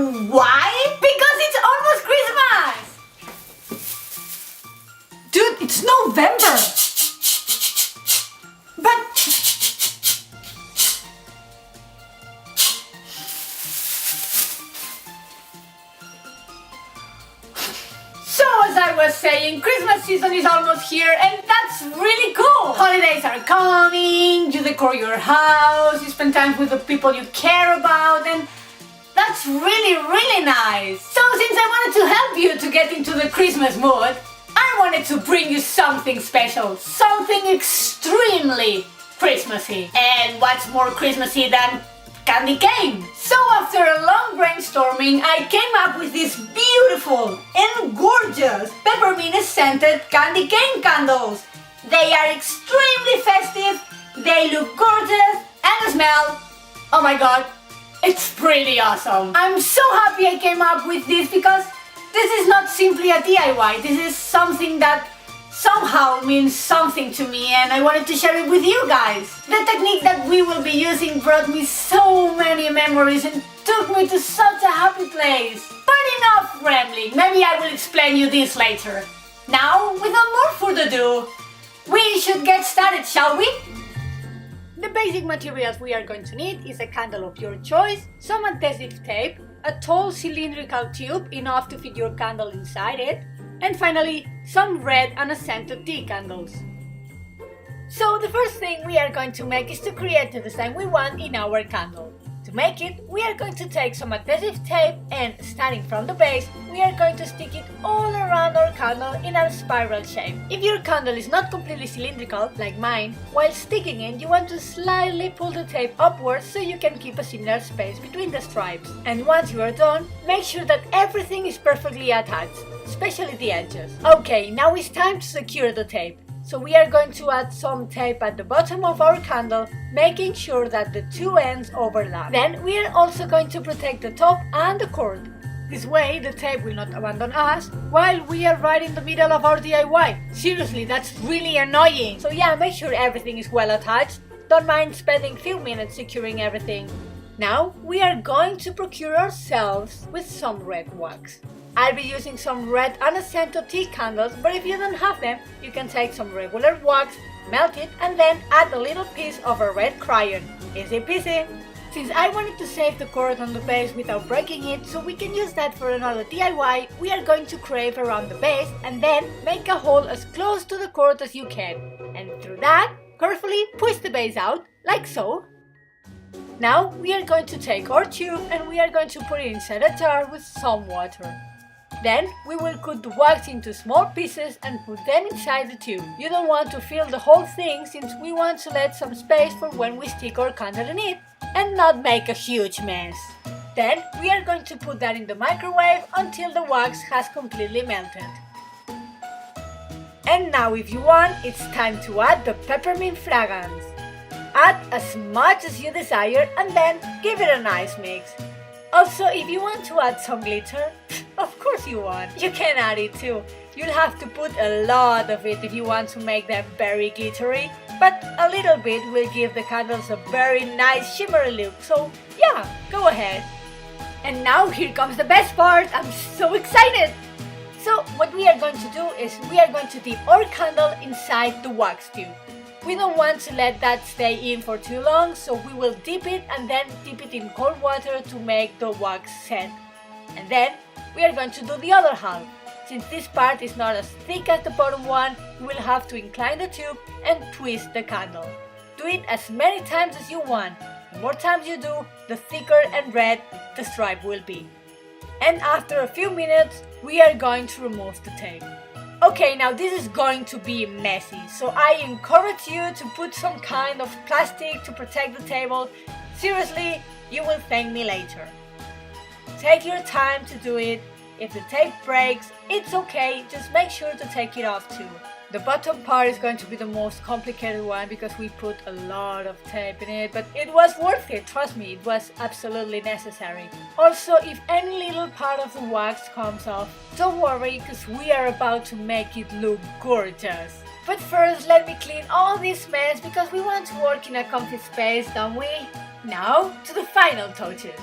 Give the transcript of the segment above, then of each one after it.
And why? Because it's almost Christmas! Dude, it's November! But... So as I was saying, Christmas season is almost here and that's really cool! Holidays are coming, you decor your house, you spend time with the people you care about, and that's really nice! So since I wanted to help you to get into the Christmas mood, I wanted to bring you something special, something extremely Christmassy. And what's more Christmassy than candy cane? So after a long brainstorming, I came up with these beautiful and gorgeous peppermint scented candy cane candles. They are extremely festive, they look gorgeous, and smell, oh my god, it's pretty awesome. I'm so happy I came up with this because this is not simply a DIY, this is something that somehow means something to me and I wanted to share it with you guys. The technique that we will be using brought me so many memories and took me to such a happy place. But enough rambling, maybe I will explain you this later. Now, without more further ado, we should get started, shall we? The basic materials we are going to need is a candle of your choice, some adhesive tape, a tall cylindrical tube enough to fit your candle inside it, and finally, some red and scented tea candles. So the first thing we are going to make is to create the design we want in our candle. To make it, we are going to take some adhesive tape and, starting from the base, we are going to stick it all around our candle in a spiral shape. If your candle is not completely cylindrical, like mine, while sticking it you want to slightly pull the tape upwards so you can keep a similar space between the stripes. And once you are done, make sure that everything is perfectly attached, especially the edges. Okay, now it's time to secure the tape. So we are going to add some tape at the bottom of our candle, making sure that the two ends overlap. Then we are also going to protect the top and the cord. This way the tape will not abandon us while we are right in the middle of our DIY. Seriously, that's really annoying. So yeah, make sure everything is well attached. Don't mind spending few minutes securing everything. Now we are going to procure ourselves with some red wax. I'll be using some red and scented tea candles, but if you don't have them, you can take some regular wax, melt it, and then add a little piece of a red crayon. Easy peasy! Since I wanted to save the cord on the base without breaking it, so we can use that for another DIY, we are going to crave around the base and then make a hole as close to the cord as you can. And through that, carefully push the base out, like so. Now we are going to take our tube and we are going to put it inside a jar with some water. Then we will cut the wax into small pieces and put them inside the tube. You don't want to fill the whole thing since we want to let some space for when we stick our candle in it and not make a huge mess. Then we are going to put that in the microwave until the wax has completely melted. And now if you want, it's time to add the peppermint fragrance. Add as much as you desire and then give it a nice mix. Also, if you want to add some glitter, of course you want, you can add it too. You'll have to put a lot of it if you want to make them very glittery, but a little bit will give the candles a very nice shimmery look, so yeah, go ahead. And now here comes the best part, I'm so excited! So what we are going to do is we are going to dip our candle inside the wax tube. We don't want to let that stay in for too long, so we will dip it and then dip it in cold water to make the wax set. And then we are going to do the other half. Since this part is not as thick as the bottom one, you will have to incline the tube and twist the candle. Do it as many times as you want. The more times you do, the thicker and red the stripe will be. And after a few minutes, we are going to remove the tape. Okay, now this is going to be messy, so I encourage you to put some kind of plastic to protect the table. Seriously, you will thank me later. Take your time to do it. If the tape breaks, it's okay, just make sure to take it off too. The bottom part is going to be the most complicated one because we put a lot of tape in it, but it was worth it, trust me, it was absolutely necessary. Also, if any little part of the wax comes off, don't worry because we are about to make it look gorgeous. But first, let me clean all this mess because we want to work in a comfy space, don't we? Now, to the final touches.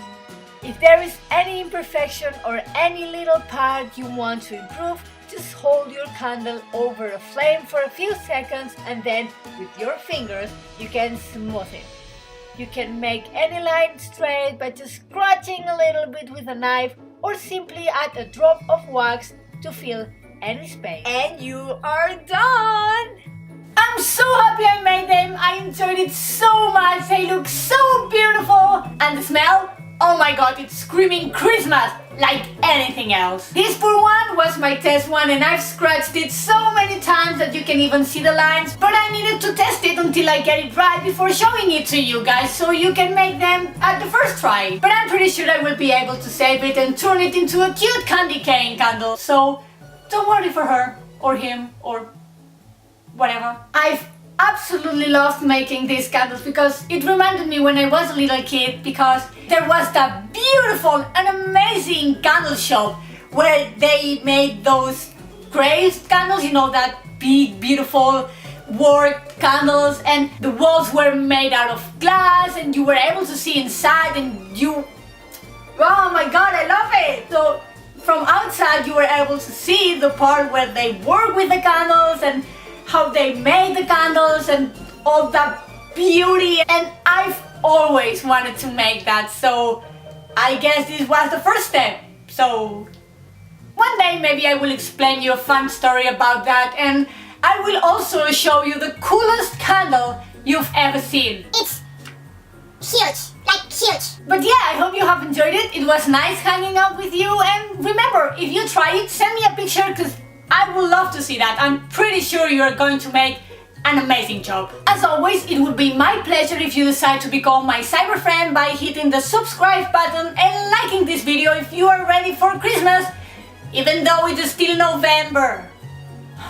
If there is any imperfection or any little part you want to improve, just hold your candle over a flame for a few seconds and then with your fingers you can smooth it. You can make any line straight by just scratching a little bit with a knife or simply add a drop of wax to fill any space. And you are done! I'm so happy I made them! I enjoyed it so much! They look so beautiful! And the smell? Oh my god, it's screaming Christmas like anything else. This poor one was my test one and I've scratched it so many times that you can even see the lines, but I needed to test it until I get it right before showing it to you guys so you can make them at the first try. But I'm pretty sure I will be able to save it and turn it into a cute candy cane candle, so don't worry for her or him or whatever. I've absolutely loved making these candles because it reminded me when I was a little kid, because there was that beautiful and amazing candle shop where they made those glazed candles, you know, that big beautiful worked candles, and the walls were made out of glass and you were able to see inside and you, oh my god, I love it! So from outside you were able to see the part where they work with the candles and how they made the candles and all that beauty, and I've always wanted to make that, so I guess this was the first step. So one day maybe I will explain you a fun story about that, and I will also show you the coolest candle you've ever seen. It's huge, like huge. But yeah, I hope you have enjoyed it. It was nice hanging out with you, and remember, if you try it, send me a picture because I would love to see that. I'm pretty sure you're going to make an amazing job. As always, it would be my pleasure if you decide to become my cyber friend by hitting the subscribe button and liking this video if you are ready for Christmas, even though it is still November.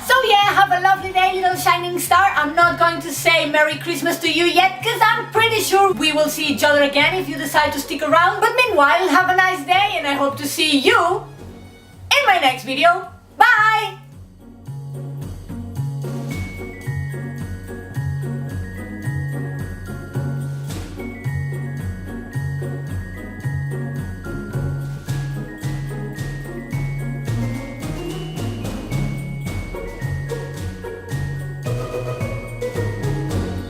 So yeah, have a lovely day, little shining star. I'm not going to say Merry Christmas to you yet because I'm pretty sure we will see each other again if you decide to stick around. But meanwhile, have a nice day and I hope to see you in my next video. Bye!